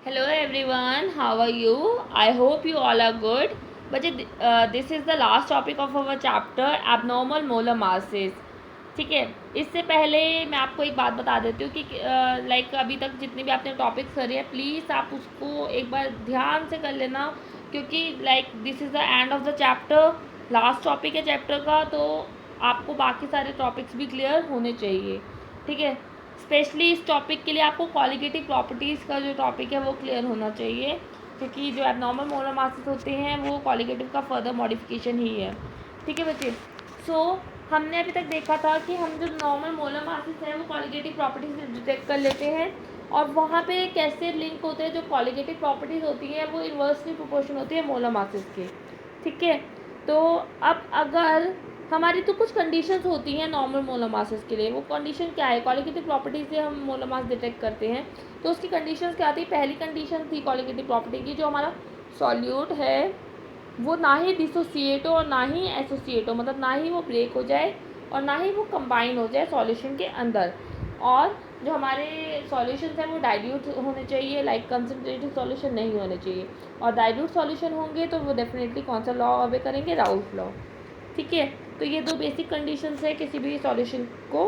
Hello everyone, how are you? I hope you all are good. बच्चे this is the last topic of our chapter abnormal molar masses. ठीक है, इससे पहले मैं आपको एक बात बता देती हूँ कि लाइक अभी तक जितने भी आपने टॉपिक्स करे हैं प्लीज़ आप उसको एक बार ध्यान से कर लेना, क्योंकि like this is the end of the chapter, last topic है चैप्टर का, तो आपको बाकी सारे टॉपिक्स भी क्लियर होने चाहिए। ठीक है, स्पेशली इस टॉपिक के लिए आपको क्वालिटेटिव प्रॉपर्टीज़ का जो टॉपिक है वो क्लियर होना चाहिए, क्योंकि जो एबनॉर्मल मोलर मासेस होते हैं वो क्वालिटेटिव का फर्दर मॉडिफिकेशन ही है। ठीक है बच्चे, सो हमने अभी तक देखा था कि हम जो नॉर्मल मोलर मासेस हैं वो क्वालिटेटिव प्रॉपर्टीज डिटेक्ट कर लेते हैं, और वहाँ पे कैसे लिंक होते हैं, जो क्वालिटेटिव प्रॉपर्टीज़ होती हैं वो इन्वर्सली प्रोपोर्शन होती है मोलर मासेस के। ठीक है, तो अब अगर हमारी तो कुछ कंडीशंस होती हैं नॉर्मल मोलर मासेस के लिए, वो कंडीशन क्या है, क्वालिटेटिव प्रॉपर्टीज से हम मोलर मास डिटेक्ट करते हैं, तो उसकी कंडीशंस क्या थी। पहली कंडीशन थी क्वालिटेटिव प्रॉपर्टी की, जो हमारा सॉल्यूट है वो ना ही डिसोसिएट हो और ना ही एसोसिएट हो, मतलब ना ही वो ब्रेक हो जाए और ना ही वो कंबाइन हो जाए सॉल्यूशन के अंदर, और जो हमारे सॉल्यूशंस हैं वो डाइल्यूट होने चाहिए, लाइक कंसनट्रेटेड सॉल्यूशन नहीं होने चाहिए, और डाइल्यूट सॉल्यूशन होंगे तो वो डेफिनेटली कौन सा लॉ ऑबे करेंगे, राउल्फ लॉ। ठीक है, तो ये दो बेसिक कंडीशंस है किसी भी सॉल्यूशन को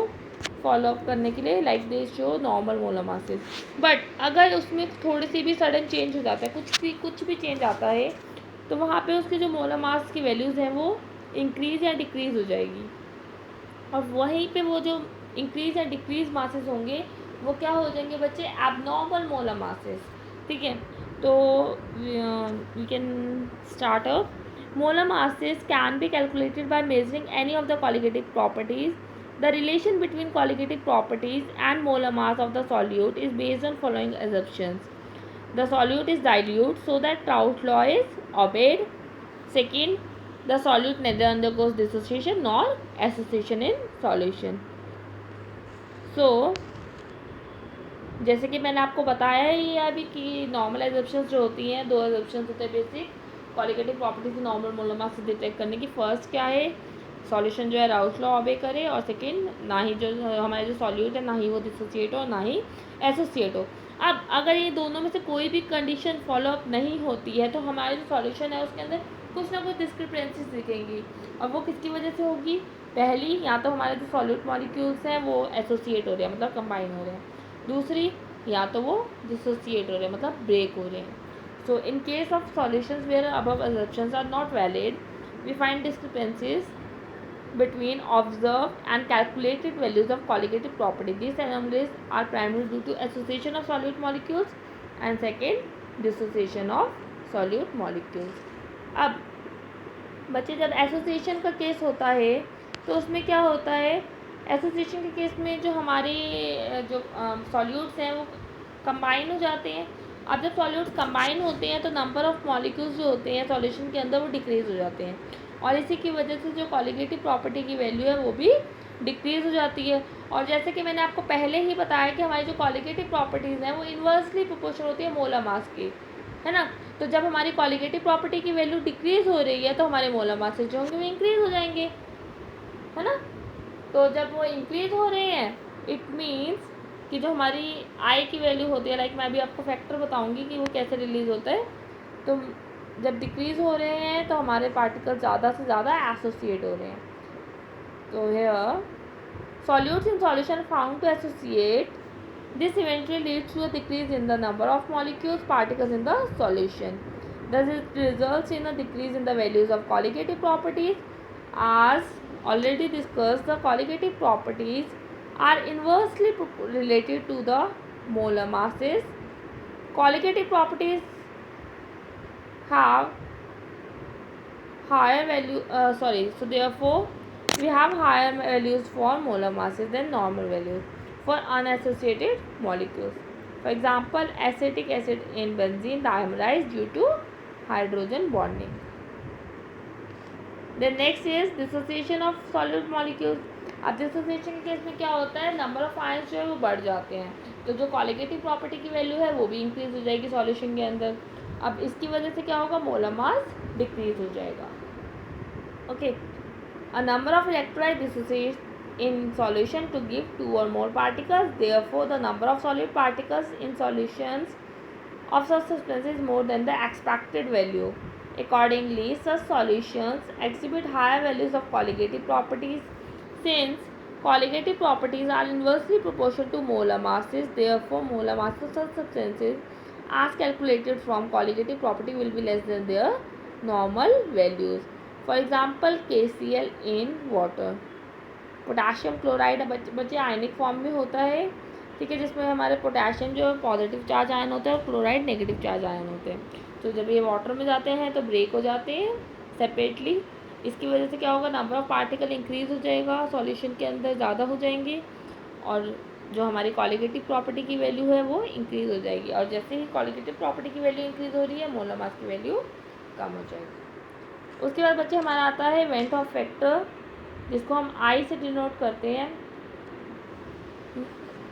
फॉलो अप करने के लिए, like they show normal molar masses. But अगर उसमें थोड़ी सी भी सडन चेंज हो जाता है, कुछ भी चेंज आता है, तो वहाँ पे उसके जो मोलर मास की वैल्यूज़ हैं वो इंक्रीज़ या डिक्रीज़ हो जाएगी, और वहीं पे वो जो इंक्रीज़ या डिक्रीज़ मासेस होंगे वो क्या हो जाएंगे बच्चे, एबनॉर्मल मोलर मासेस। ठीक है, तो we can start up. Molar masses can be calculated by measuring any of the qualitative properties. The relation between qualitative properties and molar mass of the solute is based on following assumptions. The solute is dilute so that Raoult law is obeyed. Second, the solute neither undergoes dissociation nor association in solution. So, जैसे कि मैंने आपको बताया ही है अभी कि normal एजप्शंस जो होती हैं, दो एजप्शंस होते हैं basic qualitative properties normal molar मास से डिटेक्ट करने की। फर्स्ट क्या है, सॉल्यूशन जो है राउल्फ लॉ ऑबे करे, और सेकंड ना ही जो हमारे जो सॉल्यूट है ना ही वो डिसोसिएट हो ना ही एसोसिएट हो। अब अगर ये दोनों में से कोई भी कंडीशन फॉलोअप नहीं होती है तो हमारे जो सॉल्यूशन है उसके अंदर कुछ ना कुछ डिस्क्रिपेंसीज दिखेंगी, और वो किसकी वजह से होगी। पहली, या तो हमारे जो सॉल्यूट मॉलिक्यूल्स हैं वो एसोसिएट हो रहे हैं, मतलब कंबाइन हो रहे हैं। दूसरी, या तो वो डिसोसिएट हो रहे हैं, मतलब ब्रेक हो रहे हैं। So in case of solutions where above assumptions are not valid, we find discrepancies between observed and calculated values of qualitative property. These anomalies are primarily due to association of solute molecules and second, dissociation of solute molecules. अब बच्चे जब association का case होता है तो उसमें क्या होता है, एसोसिएशन के केस में जो हमारे जो सॉल्यूट्स हैं वो कंबाइन हो जाते हैं। अब जब सॉल्यूट्स कंबाइन होते हैं तो नंबर ऑफ़ मॉलिक्यूल्स जो होते हैं सॉल्यूशन के अंदर वो डिक्रीज़ हो जाते हैं, और इसी की वजह से जो क्वालिटेटिव प्रॉपर्टी की वैल्यू है वो भी डिक्रीज़ हो जाती है। और जैसे कि मैंने आपको पहले ही बताया कि हमारी जो क्वालिटेटिव प्रॉपर्टीज़ हैं वो इन्वर्सली प्रोपोर्शनल होती है मोलर मास की, है ना। तो जब हमारी क्वालिटेटिव प्रॉपर्टी की वैल्यू डिक्रीज़ हो रही है तो हमारे मोलर मासेस जो होंगे वो इंक्रीज़ हो जाएंगे, है ना। तो जब वो इंक्रीज़ हो रहे हैं इट मीन्स कि जो हमारी आई की वैल्यू होती है, लाइक मैं अभी आपको फैक्टर बताऊंगी कि वो कैसे रिलीज़ होता है। तो जब डिक्रीज़ हो रहे हैं तो हमारे पार्टिकल ज़्यादा से ज़्यादा एसोसिएट हो रहे हैं। तो here solutes in solution found to associate, this eventually leads to a decrease in the number of molecules particles in the solution. Thus it results in a decrease in the values of qualitative properties. As already discussed, the qualitative properties are inversely related to the molar masses. Qualitative properties have higher value, so therefore we have higher values for molar masses than normal values for unassociated molecules. For example, acetic acid in benzene dimerized due to hydrogen bonding. The next is dissociation of solute molecules. अब dissociation के case में क्या होता है, number of ions जो है वो बढ़ जाते हैं, तो जो क्वालिटेटिव प्रॉपर्टी की वैल्यू है वो भी इंक्रीज हो जाएगी सॉल्यूशन के अंदर। अब इसकी वजह से क्या होगा, मोलर मास डिक्रीज हो जाएगा। Okay, a number of electrolytes dissociate in solution to give two or more particles. Therefore, the number of solid particles in solutions of such substances more than the expected value. Accordingly, such solutions exhibit higher values of colligative properties. Since colligative properties are inversely proportional to molar masses, therefore molar mass of such substances as calculated from colligative property will be less than their normal values. For example, KCl in water. Potassium chloride बच्चे ionic form में होता है, ठीक है, जिसमें हमारे potassium जो positive charge ion होता है और क्लोराइड नेगेटिव चार्ज आयन होते हैं. तो जब ये वाटर में जाते हैं तो ब्रेक हो जाते हैं सेपरेटली. इसकी वजह से क्या होगा, नंबर ऑफ पार्टिकल इंक्रीज हो जाएगा, सॉल्यूशन के अंदर ज़्यादा हो जाएंगे और जो हमारी कॉलिगेटिव प्रॉपर्टी की वैल्यू है वो इंक्रीज़ हो जाएगी. और जैसे ही कॉलिगेटिव प्रॉपर्टी की वैल्यू इंक्रीज़ हो रही है, मोलर मास की वैल्यू कम हो जाएगी. उसके बाद बच्चे हमारा आता है वेंट ऑफ फैक्टर, जिसको हम आई से डिनोट करते हैं.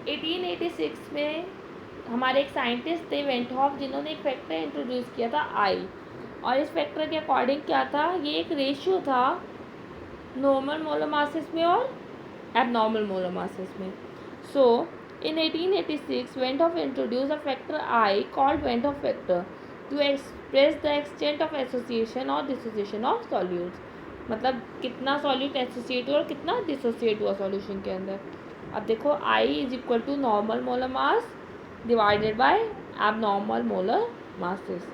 1886 में हमारे एक साइंटिस्ट थे वेंट हॉफ, जिन्होंने एक फैक्टर इंट्रोड्यूस किया था आई. और इस फैक्टर के अकॉर्डिंग क्या था, ये एक रेशियो था नॉर्मल मोलर मासेस में और एबनॉर्मल मोलर मासेस में. So in 1886 van't Hoff introduce a factor i called van't Hoff factor to express the extent of association और डिसोसिएशन ऑफ सॉल्यूट्स. मतलब कितना सॉल्यूट एसोसिएट हुआ और कितना डिसोसिएट हुआ सॉल्यूशन के अंदर. अब देखो I is equal to normal molar mass divided by abnormal molar masses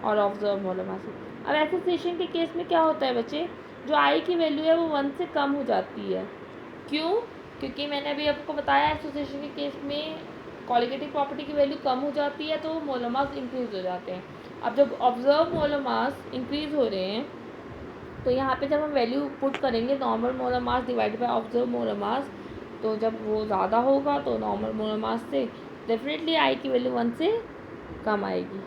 और ऑब्जर्व मोलर मासेस. अब एसोसिएशन के केस में क्या होता है बच्चे, जो आई की वैल्यू है वो 1 से कम हो जाती है. क्यों? क्योंकि मैंने अभी आपको बताया एसोसिएशन के केस में कॉलिगेटिव प्रॉपर्टी की वैल्यू कम हो जाती है तो मोलर मास इंक्रीज हो जाते हैं. अब जब ऑब्जर्व मोलर मास इंक्रीज हो रहे हैं तो यहाँ पे जब हम वैल्यू पुट करेंगे normal molar mass divided bye observe molar mass, तो जब वो ज़्यादा होगा तो नॉर्मल मोलर मास से डेफिनेटली आई की वैल्यू 1 से कम आएगी.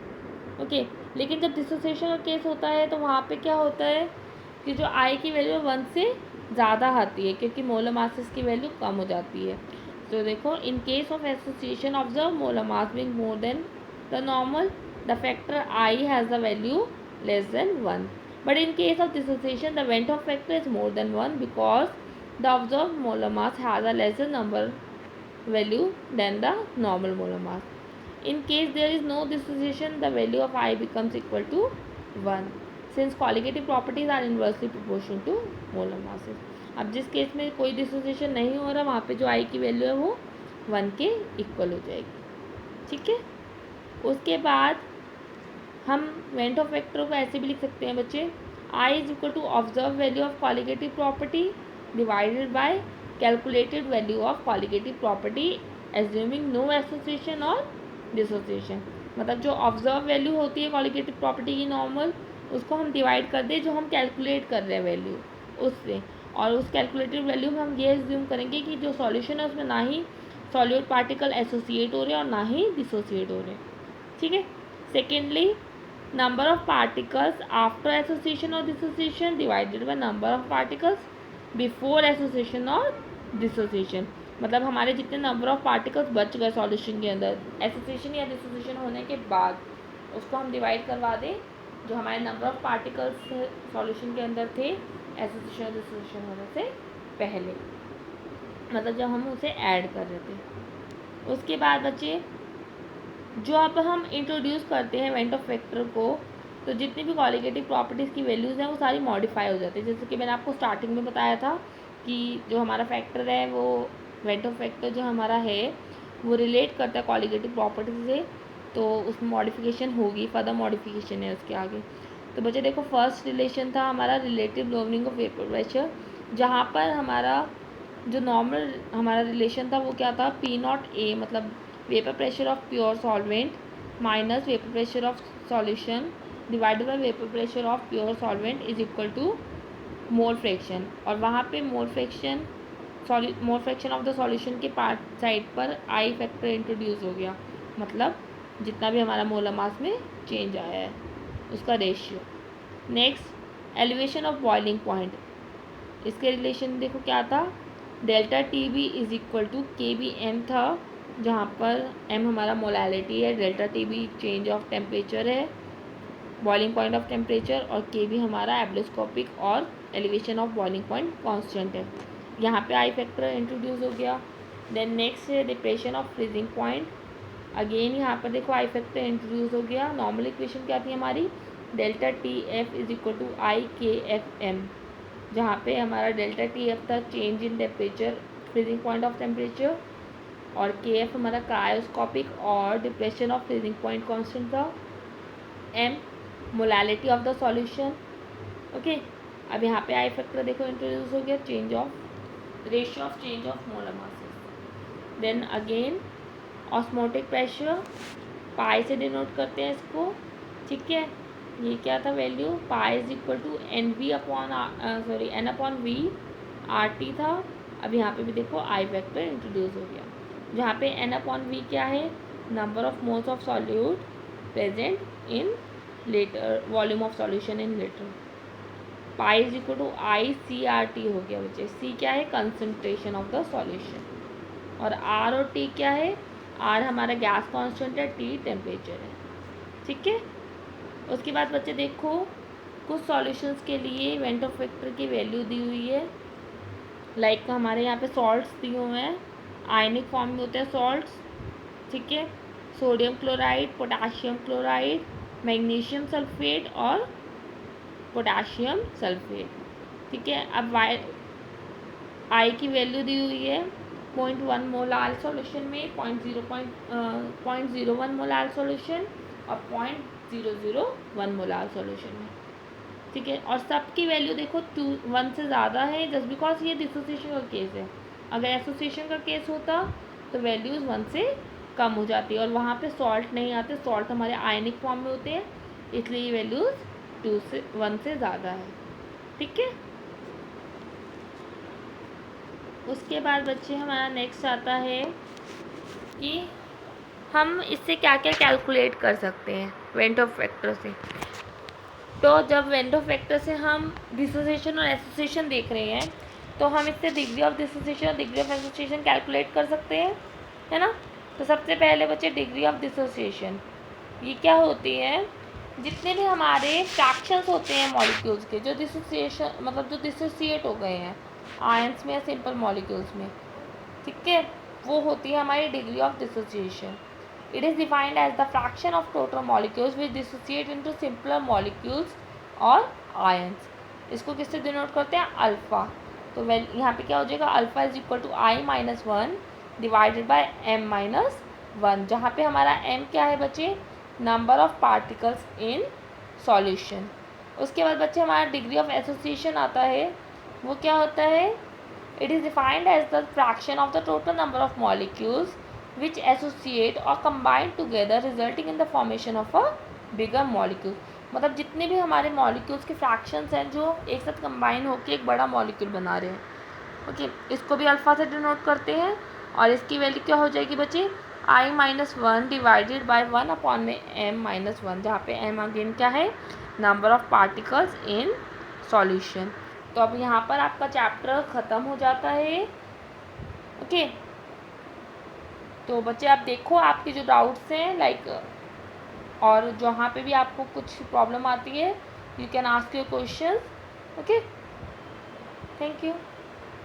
ओके. लेकिन जब डिसोसिएशन का केस होता है तो वहाँ पे क्या होता है कि जो आई की वैल्यू 1 से ज़्यादा आती है, क्योंकि मोलर मासेस की वैल्यू कम हो जाती है. तो देखो, इन case of association observe molar mass being more than the normal, the factor I has the value less than 1. But in case of dissociation, the Vent Hoff factor is more than 1 because the observed molar mass has a lesser number value than the normal molar mass. In case there is no dissociation, the value of I becomes equal to 1 since colligative properties are inversely proportional to molar masses. अब जिस case में कोई dissociation नहीं हो रहा, वहाँ पे जो I की वैल्यू है वो 1 के इक्वल हो जाएगी. ठीक है. उसके बाद हम वेंट ऑफ फैक्टर को ऐसे भी लिख सकते हैं बच्चे, I is equal to observe value of colligative property divided by calculated value of colligative property assuming no association और डिसोसिएशन. मतलब जो ऑब्जर्व वैल्यू होती है कॉलिगेटिव प्रॉपर्टी की नॉर्मल, उसको हम डिवाइड कर दें जो हम कैलकुलेट कर रहे हैं वैल्यू उससे, और उस कैलकुलेटेड वैल्यू में हम ये एज्यूम करेंगे कि जो सॉल्यूशन है उसमें ना ही सॉल्यूट पार्टिकल एसोसिएट हो रहे हैं और ना ही डिसोसिएट हो रहे हैं. ठीक है. Secondly, number of particles after association or dissociation divided by number of particles before association or dissociation. मतलब हमारे जितने नंबर ऑफ पार्टिकल्स बच गए सॉल्यूशन के अंदर एसोसिएशन या डिसोसिएशन होने के बाद, उसको हम डिवाइड करवा दें जो हमारे नंबर ऑफ पार्टिकल्स सॉल्यूशन के अंदर थे एसोसिएशन और डिसोसिएशन होने से पहले, मतलब जब हम उसे ऐड कर रहे थे. उसके बाद बच्चे जो अब हम इंट्रोड्यूस करते हैं वेंट ऑफ फैक्टर को, तो जितनी भी कॉलिगेटिव प्रॉपर्टीज़ की वैल्यूज़ हैं वो सारी मॉडिफाई हो जाती है. जैसे कि मैंने आपको स्टार्टिंग में बताया था कि जो हमारा फैक्टर है वो वेंट ऑफ फैक्टर जो हमारा है वो रिलेट करता है कॉलिगेटिव प्रॉपर्टी से, तो उसमें मॉडिफिकेशन होगी, फर्दर मॉडिफिकेशन है उसके आगे. तो बच्चे देखो, फर्स्ट रिलेशन था हमारा relative lowering of vapour pressure, जहाँ पर हमारा जो नॉर्मल हमारा रिलेशन था वो क्या था, P0A मतलब vapour pressure of pure solvent minus vapour pressure of solution divided by vapour pressure of pure solvent is equal to mole fraction. और वहाँ पे mole fraction of the solution के पार्ट साइड पर आई फैक्टर इंट्रोड्यूस हो गया, मतलब जितना भी हमारा मोलर मास में चेंज आया है उसका ratio. Next, elevation of boiling point. इसके रिलेशन देखो क्या था, delta T b is equal to K b m था, जहाँ पर m हमारा मोलैलिटी है, delta T b change of temperature है, बॉइलिंग पॉइंट ऑफ टेम्परेचर, और के बी हमारा एब्लोस्कोपिक और elevation of boiling point constant है. यहाँ पे आई फैक्टर इंट्रोड्यूस हो गया. देन नेक्स्ट है depression of freezing point. Again यहाँ पर देखो आई फैक्टर इंट्रोड्यूस हो गया। नॉर्मल इक्वेशन क्या थी हमारी, delta T F is equal to I K F M, जहाँ पे हमारा डेल्टा टी एफ था change in temperature, freezing point of temperature, और के एफ हमारा क्रायोस्कोपिक और depression of freezing point constant था, M molality of the solution. Okay, अब यहाँ पे आई फैक्टर देखो इंट्रोड्यूस हो गया, change of ratio of change of molar masses. Then again osmotic pressure, pi से डिनोट करते हैं इसको, ठीक है। ये क्या था value, pi is equal to n V upon n upon V R T था। अब यहाँ पे भी देखो आई फैक्टर इंट्रोड्यूस हो गया, जहाँ पे एन अपॉन वी क्या है, number of moles of solute present in litre, volume of solution in litre. Pi is equal to i C R T हो गया बच्चे, सी क्या है कंसंट्रेशन ऑफ द सॉल्यूशन, और आर और टी क्या है, आर हमारा गैस कांस्टेंट है, टी टेम्परेचर है, ठीक है। उसके बाद बच्चे देखो कुछ सॉल्यूशंस के लिए वेंट ऑफ फैक्टर की वैल्यू दी हुई है, लाइक हमारे यहाँ पे सॉल्ट्स दिए हुए हैं, आयनिक फॉर्म में होते हैं सॉल्ट्स, ठीक है, sodium chloride, potassium chloride, magnesium sulphate और पोटाशियम सल्फेट, ठीक है। अब आई की वैल्यू दी हुई है 0.1 मोलार सॉल्यूशन में, 0.01 मोलार सॉल्यूशन और 0.001 मोलार सॉल्यूशन में, ठीक है। और सबकी वैल्यू देखो 1 से ज़्यादा है, जस्ट बिकॉज ये डिसोसिएशन का केस है। अगर एसोसिएशन का केस होता तो वैल्यूज़ 1 से कम हो जाती है, और वहाँ पे सॉल्ट नहीं आते, सॉल्ट हमारे आयनिक फॉर्म में होते हैं, इसलिए ये वैल्यूज़ 1 से ज़्यादा है, ठीक है। उसके बाद बच्चे हमारा नेक्स्ट आता है कि हम इससे क्या क्या कैलकुलेट कर सकते हैं वेंट ऑफ फैक्टर से। तो जब वेंट ऑफ फैक्टर से हम डिसोसिएशन और एसोसिएशन देख रहे हैं, तो हम इससे डिग्री ऑफ डिसोसिएशन और डिग्री ऑफ एसोसिएशन कैलकुलेट कर सकते हैं, है ना। तो सबसे पहले बच्चे डिग्री ऑफ डिसोसिएशन, ये क्या होती है, जितने भी हमारे फ्रैक्शंस होते हैं मॉलिक्यूल्स के, जो डिसोसिएशन मतलब जो डिसोसिएट हो गए हैं आयंस में या सिंपल मॉलिक्यूल्स में, ठीक है, वो होती है हमारी degree of dissociation. It is defined as the fraction of total molecules which dissociate into simpler molecules और आयंस। इसको किससे डिनोट करते हैं, अल्फ़ा। तो वेल यहाँ पे क्या हो जाएगा, alpha is equal to i minus 1 divided by m minus 1, जहाँ पे हमारा एम क्या है बच्चे, number of particles in solution. उसके बाद बच्चे हमारा डिग्री ऑफ एसोसिएशन आता है, वो क्या होता है, it is defined as the fraction of the total number of molecules which associate or combined together resulting in the formation of a bigger molecule. मतलब जितने भी हमारे मॉलिक्यूल्स के फ्रैक्शंस हैं जो एक साथ कंबाइन होकर एक बड़ा मॉलिक्यूल बना रहे हैं, ओके, इसको भी अल्फ़ा से डिनोट करते हैं। और इसकी वैल्यू क्या हो जाएगी बच्चे, आई माइनस 1 डिवाइडेड बाय 1 अपॉन में एम माइनस 1, जहाँ पे एम अगेन क्या है, number of particles in solution. तो अब यहाँ पर आपका चैप्टर ख़त्म हो जाता है, ओके। तो बच्चे आप देखो आपके जो डाउट्स हैं लाइक, और जहाँ पे भी आपको कुछ प्रॉब्लम आती है, you can ask your question, okay. Thank you.